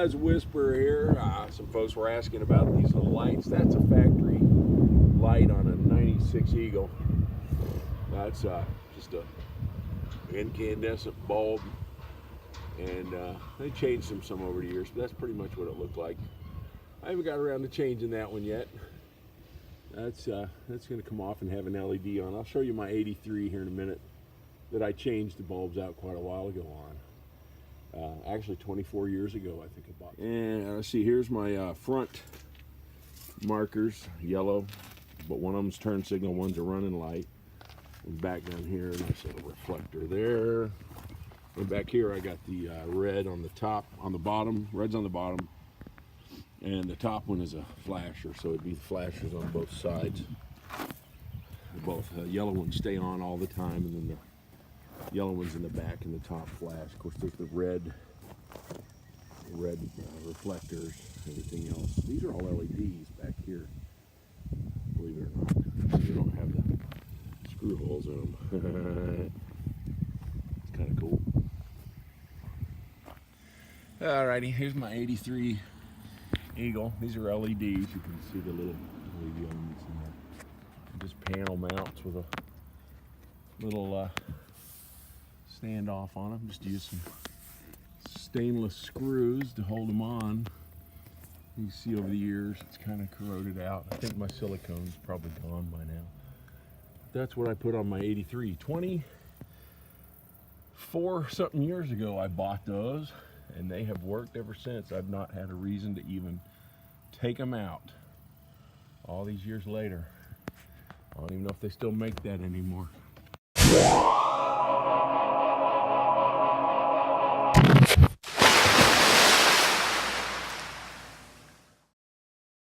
buzz whisper here. Some folks were asking about these little lights. That's a factory light on a 96 Eagle. That's just a incandescent bulb, and they changed some over the years, but that's pretty much what it looked like. I haven't got around to changing that one yet. That's going to come off and have an LED on. I'll show you my 83 here in a minute that I changed the bulbs out quite a while ago on. Actually 24 years ago I think I bought them. And let's see, here's my front markers, yellow, but one of them's turn signal, one's a running light. And back down here, nice little reflector there. And back here I got the red on the top, on the bottom, red's on the bottom. And the top one is a flasher, so it'd be the flashers on both sides. Both yellow ones stay on all the time, and then the yellow ones in the back and the top flash. Of course, there's the red reflectors, everything else. These are all LEDs back here, believe it or not. They don't have the screw holes in them. It's kind of cool. Alrighty, here's my 83 Eagle. These are LEDs. You can see the little LED elements in there. Just panel mounts with a little standoff on them. Just use some stainless screws to hold them on. You can see over the years it's kind of corroded out. I think my silicone's probably gone by now. That's what I put on my 83. 24 something years ago I bought those, and they have worked ever since. I've not had a reason to even take them out all these years later. I don't even know if they still make that anymore.